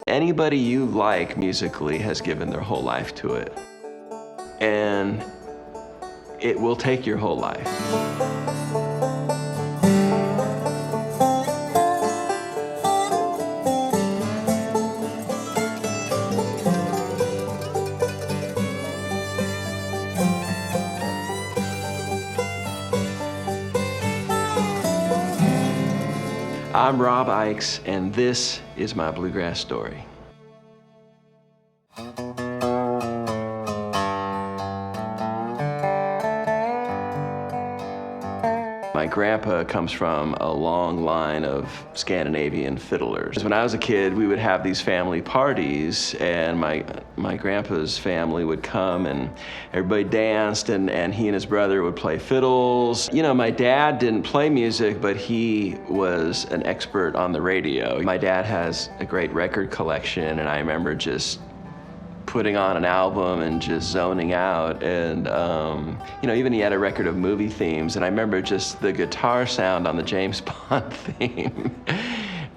Anybody you like musically has given their whole life to it. And it will take your whole life. I'm Rob Ickes, and this is my Bluegrass Story. My grandpa comes from a long line of Scandinavian fiddlers. When I was a kid, we would have these family parties, and my grandpa's family would come, and everybody danced, and he and his brother would play fiddles. You know, my dad didn't play music, but he was an expert on the radio. My dad has a great record collection, and I remember just putting on an album and just zoning out. And you know, even he had a record of movie themes, and I remember just the guitar sound on the James Bond theme.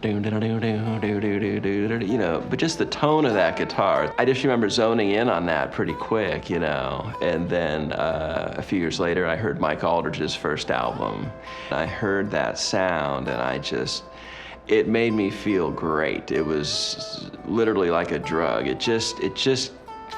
You know, but just the tone of that guitar. I just remember zoning in on that pretty quick, you know. And then a few years later, I heard Mike Aldridge's first album. I heard that sound, and it made me feel great. It was literally like a drug.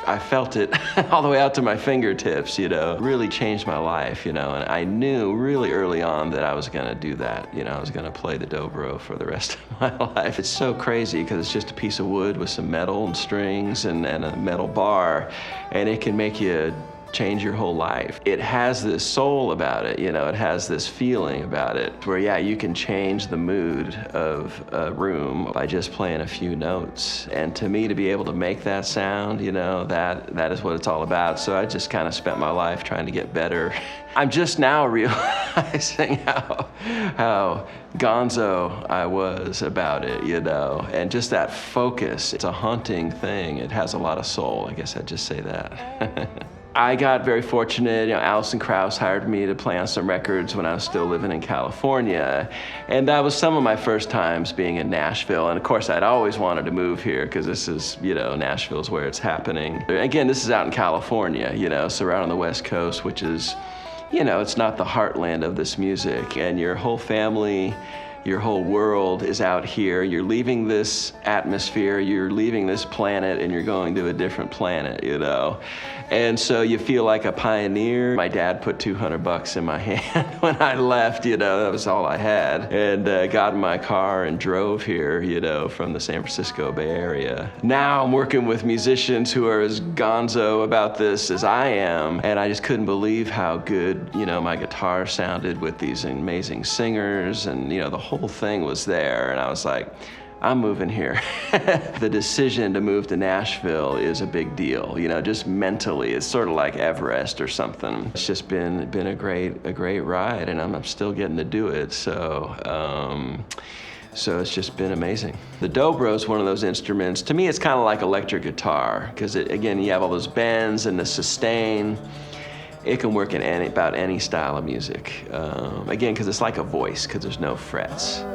I felt it all the way out to my fingertips, you know. It really changed my life, you know, and I knew really early on that I was gonna do that. You know, I was gonna play the dobro for the rest of my life. It's so crazy because it's just a piece of wood with some metal and strings and a metal bar, and it can make you change your whole life. It has this soul about it, you know, it has this feeling about it where, yeah, you can change the mood of a room by just playing a few notes. And to me, to be able to make that sound, you know, that is what it's all about. So I just kind of spent my life trying to get better. I'm just now realizing how gonzo I was about it, you know, and just that focus. It's a haunting thing. It has a lot of soul. I guess I'd just say that. I got very fortunate. You know, Alison Krauss hired me to play on some records when I was still living in California. And that was some of my first times being in Nashville. And of course, I'd always wanted to move here because this is, you know, Nashville's where it's happening. Again, this is out in California, you know, so right on the West Coast, which is, you know, it's not the heartland of this music. And your whole family, your whole world is out here. You're leaving this atmosphere, you're leaving this planet, and you're going to a different planet, you know? And so you feel like a pioneer. My dad put $200 in my hand when I left, you know, that was all I had. And got in my car and drove here, you know, from the San Francisco Bay Area. Now I'm working with musicians who are as gonzo about this as I am, and I just couldn't believe how good, you know, my guitar sounded with these amazing singers, and, you know, the whole thing was there, and I was like, I'm moving here. The decision to move to Nashville is a big deal, you know, just mentally. It's sort of like Everest or something. It's just been a great ride, and I'm still getting to do it. So it's just been amazing. The dobro is one of those instruments. To me, it's kind of like electric guitar, because again, you have all those bends and the sustain. It can work in about any style of music. Again, because it's like a voice, because there's no frets.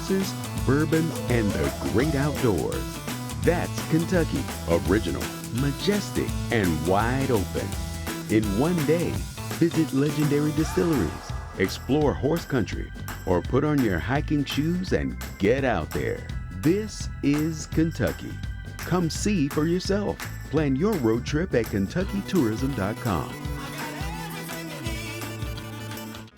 horses, bourbon, and the great outdoors. That's Kentucky. Original, majestic, and wide open. In one day, visit legendary distilleries, explore horse country, or put on your hiking shoes and get out there. This is Kentucky. Come see for yourself. Plan your road trip at KentuckyTourism.com.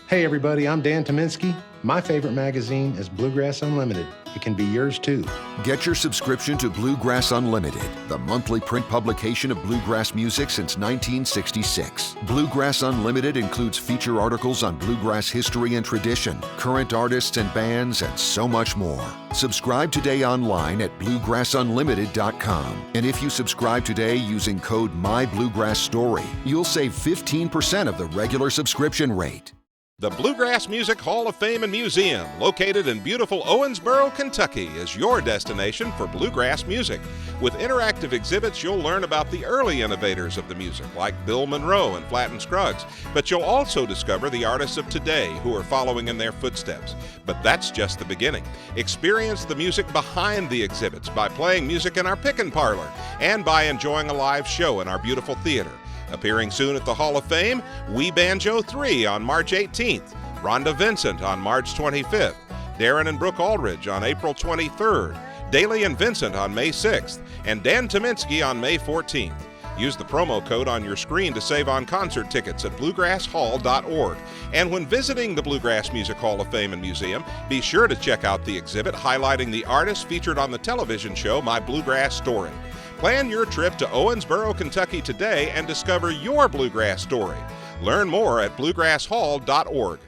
Hey everybody, I'm Dan Tominski. My favorite magazine is Bluegrass Unlimited. It can be yours too. Get your subscription to Bluegrass Unlimited, the monthly print publication of bluegrass music since 1966. Bluegrass Unlimited includes feature articles on bluegrass history and tradition, current artists and bands, and so much more. Subscribe today online at bluegrassunlimited.com. And if you subscribe today using code MyBluegrassStory, you'll save 15% of the regular subscription rate. The Bluegrass Music Hall of Fame and Museum, located in beautiful Owensboro, Kentucky, is your destination for bluegrass music. With interactive exhibits, you'll learn about the early innovators of the music, like Bill Monroe and Flatt & Scruggs, but you'll also discover the artists of today who are following in their footsteps. But that's just the beginning. Experience the music behind the exhibits by playing music in our pick-and parlor and by enjoying a live show in our beautiful theater. Appearing soon at the Hall of Fame, We Banjo 3 on March 18th, Rhonda Vincent on March 25th, Darren and Brooke Aldridge on April 23rd, Daly and Vincent on May 6th, and Dan Tominski on May 14th. Use the promo code on your screen to save on concert tickets at bluegrasshall.org. And when visiting the Bluegrass Music Hall of Fame and Museum, be sure to check out the exhibit highlighting the artists featured on the television show My Bluegrass Story. Plan your trip to Owensboro, Kentucky today and discover your bluegrass story. Learn more at bluegrasshall.org.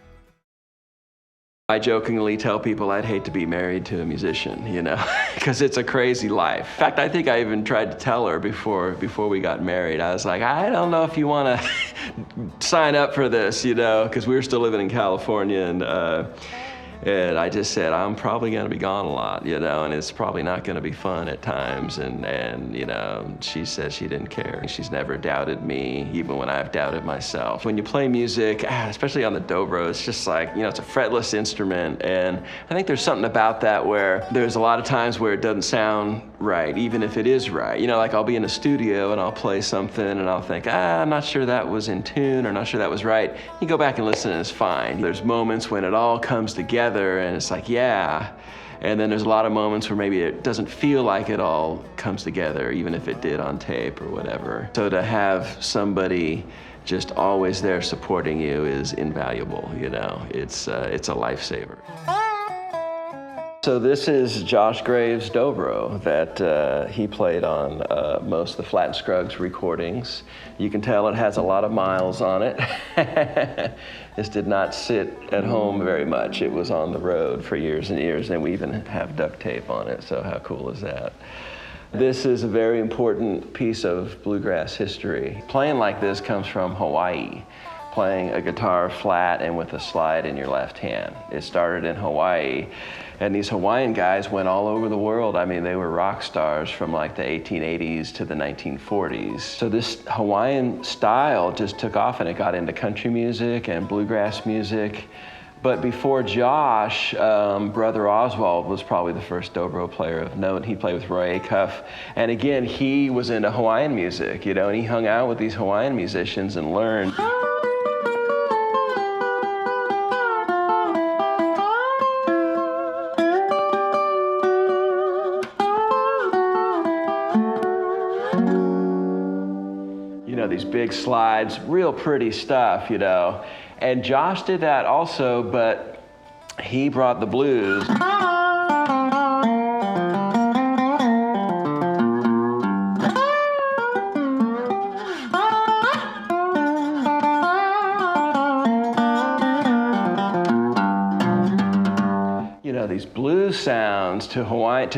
I jokingly tell people I'd hate to be married to a musician, because it's a crazy life. In fact, I think I even tried to tell her before we got married. I was like, I don't know if you want to sign up for this, because we were still living in California, and I just said, I'm probably going to be gone a lot, and it's probably not going to be fun at times. And she says she didn't care. She's never doubted me, even when I've doubted myself. When you play music, especially on the dobro, it's just like, it's a fretless instrument. And I think there's something about that where there's a lot of times where it doesn't sound right, even if it is right. Like I'll be in a studio and I'll play something and I'll think, I'm not sure that was in tune or not sure that was right. You go back and listen and it's fine. There's moments when it all comes together and it's like, yeah. And then there's a lot of moments where maybe it doesn't feel like it all comes together, even if it did on tape or whatever. So to have somebody just always there supporting you is invaluable, It's a lifesaver. So this is Josh Graves' dobro that he played on most of the Flatt & Scruggs recordings. You can tell it has a lot of miles on it. This did not sit at home very much. It was on the road for years and years, and we even have duct tape on it, so how cool is that? This is a very important piece of bluegrass history. Playing like this comes from Hawaii. Playing a guitar flat and with a slide in your left hand. It started in Hawaii, and these Hawaiian guys went all over the world. I mean, they were rock stars from like the 1880s to the 1940s. So this Hawaiian style just took off, and it got into country music and bluegrass music. But before Josh, Brother Oswald was probably the first dobro player of note. He played with Roy Acuff. And again, he was into Hawaiian music, and he hung out with these Hawaiian musicians and learned. These big slides, real pretty stuff, And Josh did that also, but he brought the blues. These blues sounds to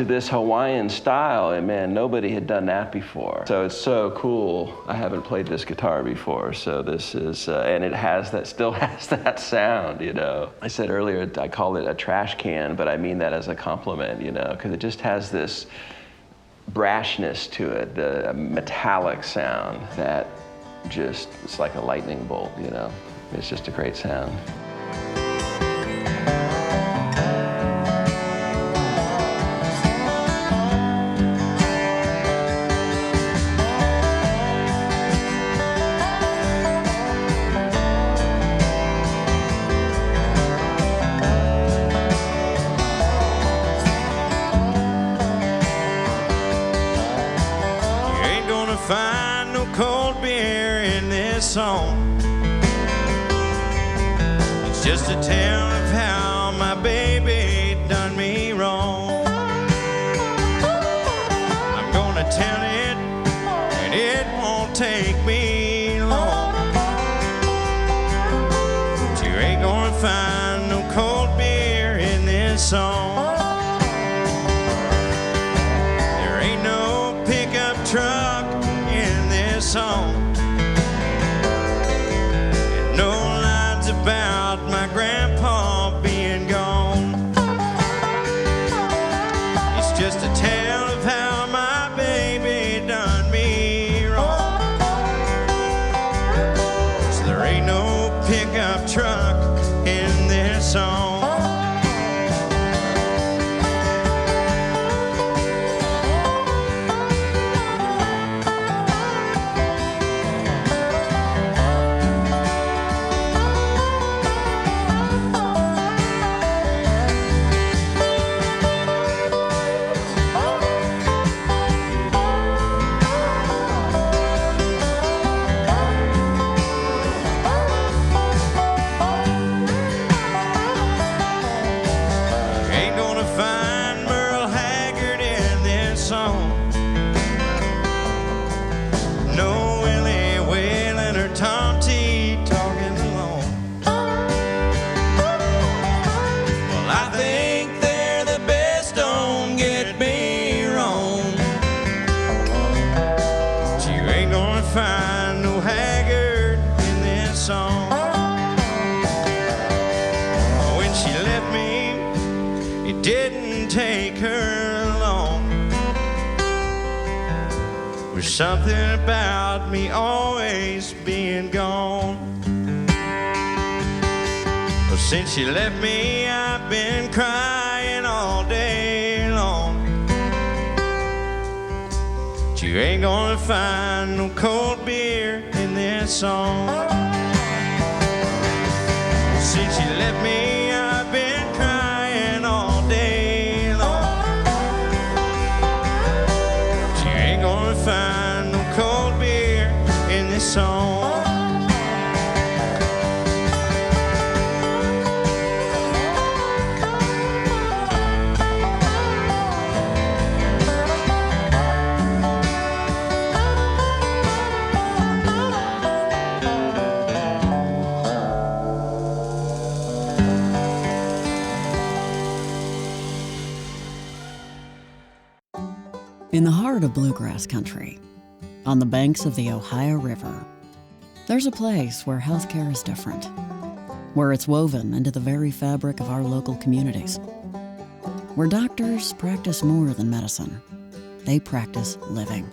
this Hawaiian style, and man, nobody had done that before. So it's so cool. I haven't played this guitar before, so this is, and it still has that sound, I said earlier, I called it a trash can, but I mean that as a compliment, because it just has this brashness to it, the metallic sound that it's like a lightning bolt, It's just a great sound. song. It's just a tale of how my baby done me wrong. I'm gonna tell it, and it won't take me long. But you ain't gonna find no cold beer in this song. There ain't no pickup truck in this song. And no lines about my grandpa being gone. It's just a tale of how my baby done me wrong. So there ain't no pickup truck in this song. Ain't gonna find Merle Haggard in this song. No Willie Whalen or Tom T talking alone. Well, I think they're the best, don't get me wrong. But you ain't gonna find no Haggard in this song. When she left me, it didn't take her long. There's something about me always being gone. Well, since she left me, I've been crying all day long. But you ain't gonna find no cold beer in this song. Since she left me, I've been crying all day long. But you ain't gonna find no cold beer in this song. In the heart of bluegrass country, on the banks of the Ohio River, there's a place where healthcare is different, where it's woven into the very fabric of our local communities, where doctors practice more than medicine. They practice living.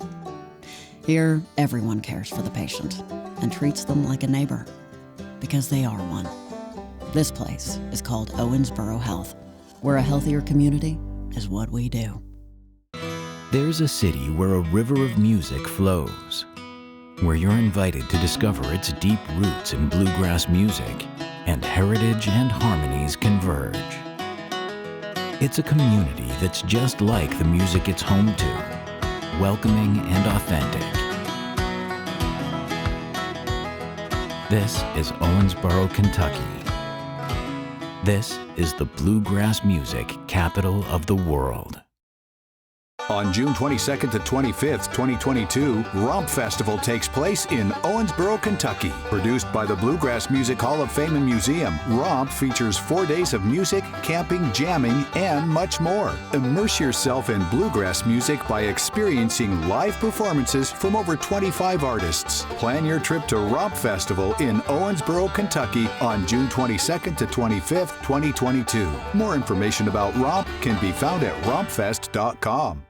Here, everyone cares for the patient and treats them like a neighbor, because they are one. This place is called Owensboro Health, where a healthier community is what we do. There's a city where a river of music flows, where you're invited to discover its deep roots in bluegrass music and heritage and harmonies converge. It's a community that's just like the music it's home to, welcoming and authentic. This is Owensboro, Kentucky. This is the bluegrass music capital of the world. On June 22nd to 25th, 2022, ROMP Festival takes place in Owensboro, Kentucky. Produced by the Bluegrass Music Hall of Fame and Museum, ROMP features 4 days of music, camping, jamming, and much more. Immerse yourself in bluegrass music by experiencing live performances from over 25 artists. Plan your trip to ROMP Festival in Owensboro, Kentucky on June 22nd to 25th, 2022. More information about ROMP can be found at rompfest.com.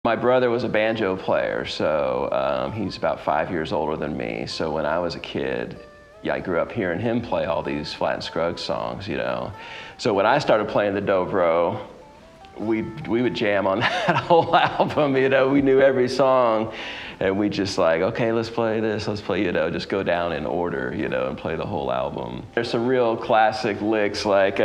My brother was a banjo player, so he's about 5 years older than me. So when I was a kid, I grew up hearing him play all these Flat and Scruggs songs, you know. So when I started playing the dobro, we would jam on that whole album, you know. We knew every song, and we just like, okay, let's play this, let's play, you know, just go down in order, you know, and play the whole album. There's some real classic licks like,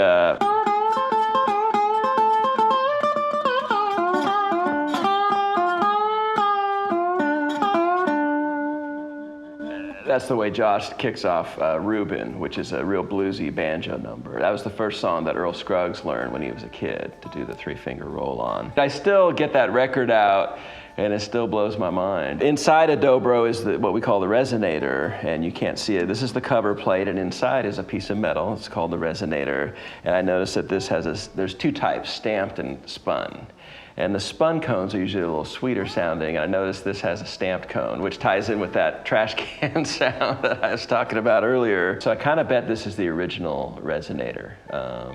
That's the way Josh kicks off Reuben, which is a real bluesy banjo number. That was the first song that Earl Scruggs learned when he was a kid, to do the three-finger roll-on. I still get that record out, and it still blows my mind. Inside a dobro is what we call the resonator, and you can't see it. This is the cover plate, and inside is a piece of metal. It's called the resonator. And I noticed that this has there's two types, stamped and spun. And the spun cones are usually a little sweeter sounding. And I noticed this has a stamped cone, which ties in with that trash can sound that I was talking about earlier. So I kind of bet this is the original resonator,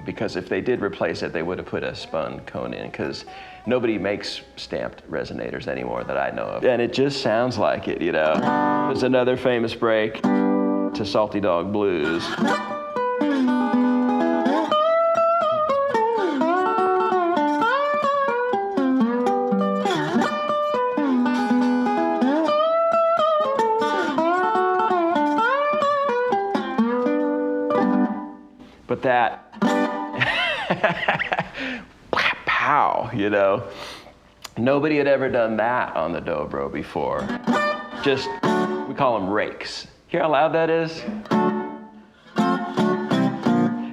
because if they did replace it, they would have put a spun cone in, because nobody makes stamped resonators anymore that I know of. And it just sounds like it, you know. There's another famous break to Salty Dog Blues. But that, pow, you know, nobody had ever done that on the dobro before. Just, we call them rakes. Hear how loud that is?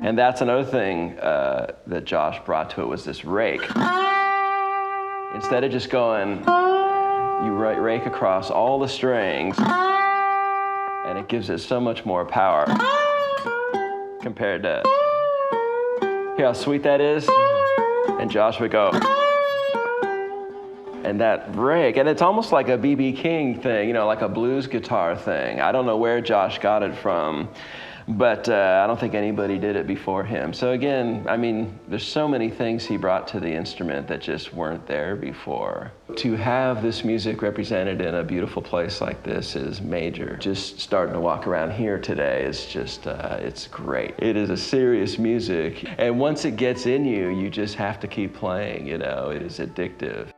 And that's another thing that Josh brought to it, was this rake. Instead of just going, you rake across all the strings, and it gives it so much more power compared to, hear how sweet that is? And Josh would go, and that rake, and it's almost like a B.B. King thing, you know, like a blues guitar thing. I don't know where Josh got it from, but I don't think anybody did it before him. So again, I mean, there's so many things he brought to the instrument that just weren't there before. To have this music represented in a beautiful place like this is major. Just starting to walk around here today is just, it's great. It is a serious music, and once it gets in you, you just have to keep playing, you know, it is addictive.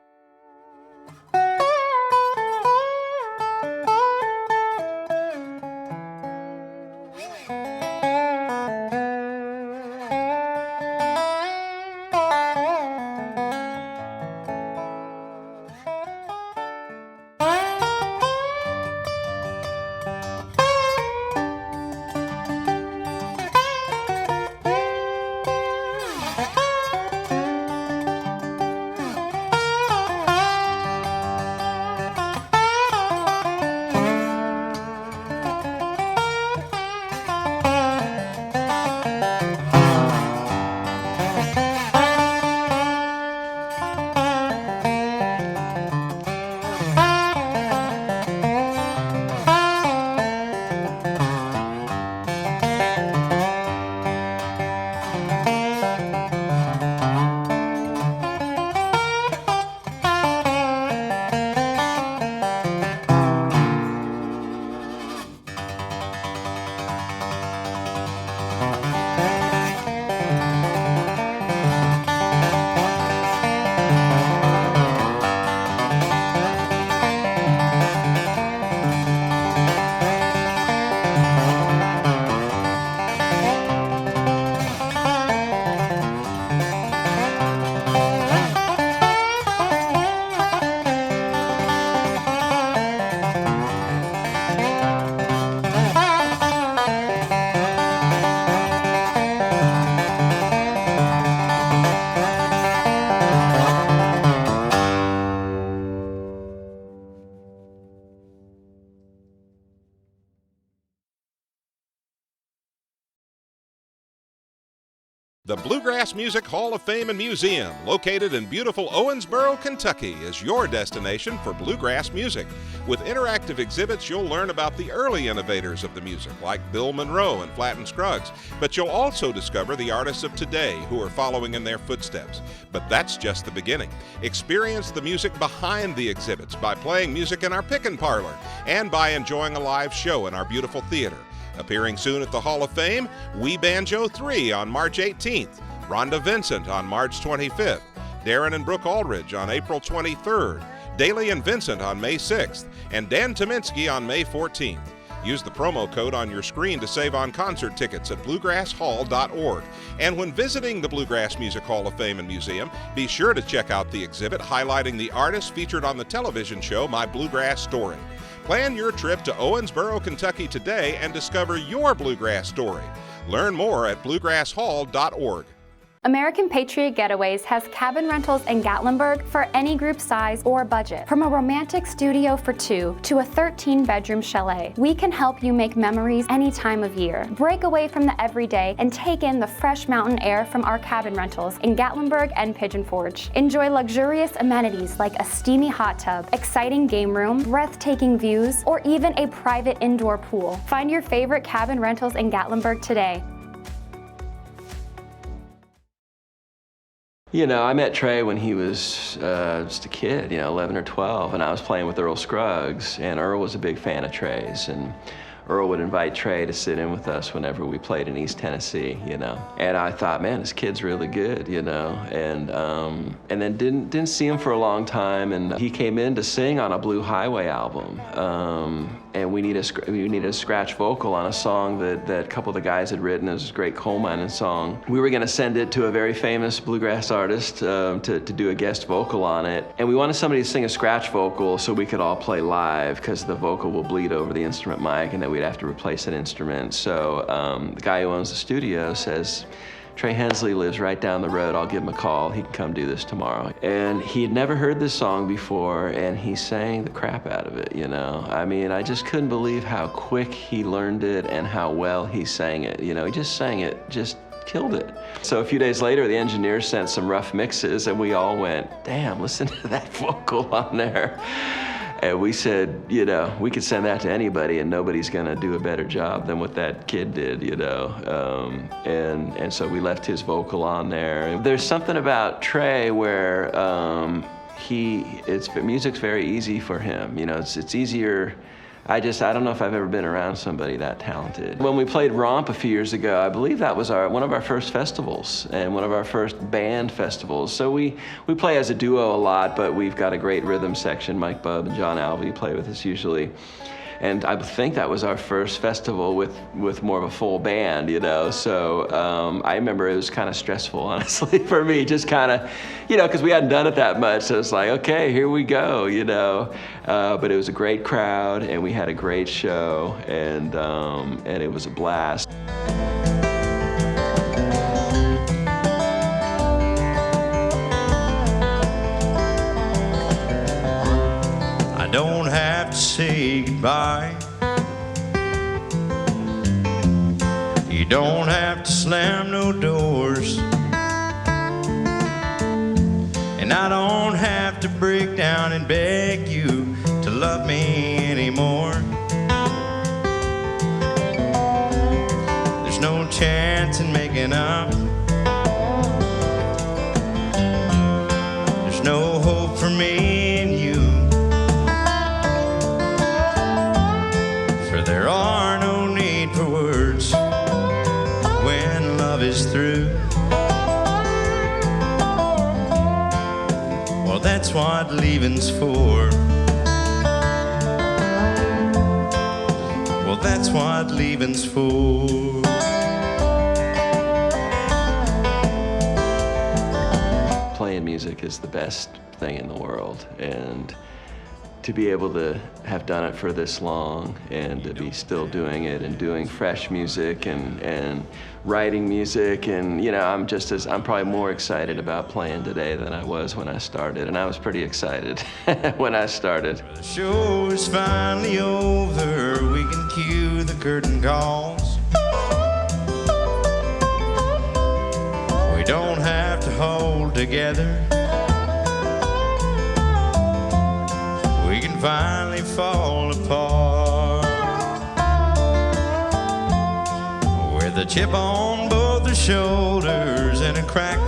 The Bluegrass Music Hall of Fame and Museum, located in beautiful Owensboro, Kentucky, is your destination for bluegrass music. With interactive exhibits, you'll learn about the early innovators of the music, like Bill Monroe and Flatt and Scruggs. But you'll also discover the artists of today who are following in their footsteps. But that's just the beginning. Experience the music behind the exhibits by playing music in our pick and parlor and by enjoying a live show in our beautiful theater. Appearing soon at the Hall of Fame, We Banjo 3 on March 18th, Rhonda Vincent on March 25th, Darren and Brooke Aldridge on April 23rd, Daly and Vincent on May 6th, and Dan Tominski on May 14th. Use the promo code on your screen to save on concert tickets at bluegrasshall.org. And when visiting the Bluegrass Music Hall of Fame and Museum, be sure to check out the exhibit highlighting the artists featured on the television show My Bluegrass Story. Plan your trip to Owensboro, Kentucky today and discover your Bluegrass story. Learn more at bluegrasshall.org. American Patriot Getaways has cabin rentals in Gatlinburg for any group size or budget. From a romantic studio for 2 to a 13-bedroom chalet, we can help you make memories any time of year. Break away from the everyday and take in the fresh mountain air from our cabin rentals in Gatlinburg and Pigeon Forge. Enjoy luxurious amenities like a steamy hot tub, exciting game room, breathtaking views, or even a private indoor pool. Find your favorite cabin rentals in Gatlinburg today. You know, I met Trey when he was just a kid, 11 or 12, and I was playing with Earl Scruggs, and Earl was a big fan of Trey's, and Earl would invite Trey to sit in with us whenever we played in East Tennessee, And I thought, man, this kid's really good, And then didn't see him for a long time, and he came in to sing on a Blue Highway album. And we needed a scratch vocal on a song that a couple of the guys had written. It was a great coal mining song. We were gonna send it to a very famous bluegrass artist to do a guest vocal on it. And we wanted somebody to sing a scratch vocal so we could all play live, because the vocal will bleed over the instrument mic and then we'd have to replace an instrument. So the guy who owns the studio says, Trey Hensley lives right down the road. I'll give him a call. He can come do this tomorrow. And he had never heard this song before, and he sang the crap out of it, I mean, I just couldn't believe how quick he learned it and how well he sang it. He just sang it, just killed it. So a few days later, the engineers sent some rough mixes, and we all went, damn, listen to that vocal on there. And we said, we could send that to anybody and nobody's gonna do a better job than what that kid did, And so we left his vocal on there. There's something about Trey where music's very easy for him. It's easier. I don't know if I've ever been around somebody that talented. When we played ROMP a few years ago, I believe that was one of our first festivals and one of our first band festivals. So we play as a duo a lot, but we've got a great rhythm section. Mike Bubb and John Alvey play with us usually. And I think that was our first festival with more of a full band, So I remember it was kind of stressful, honestly, for me, just kind of, because we hadn't done it that much. So it's like, okay, here we go, But it was a great crowd, and we had a great show, and it was a blast. I don't have to say goodbye. You don't have to slam no doors. And I don't have to break down and beg you to love me anymore. There's no chance in making up. There's no hope for me and you. There are no need for words when love is through. Well, that's what leaving's for. Well, that's what leaving's for. Playing music is the best thing in the world, and to be able to have done it for this long and to be still doing it and doing fresh music and writing music, and I'm probably more excited about playing today than I was when I started, and I was pretty excited when I started. The show is finally over, we can cue the curtain calls. We don't have to hold together. We can finally fall apart. With a chip on both the shoulders and a crack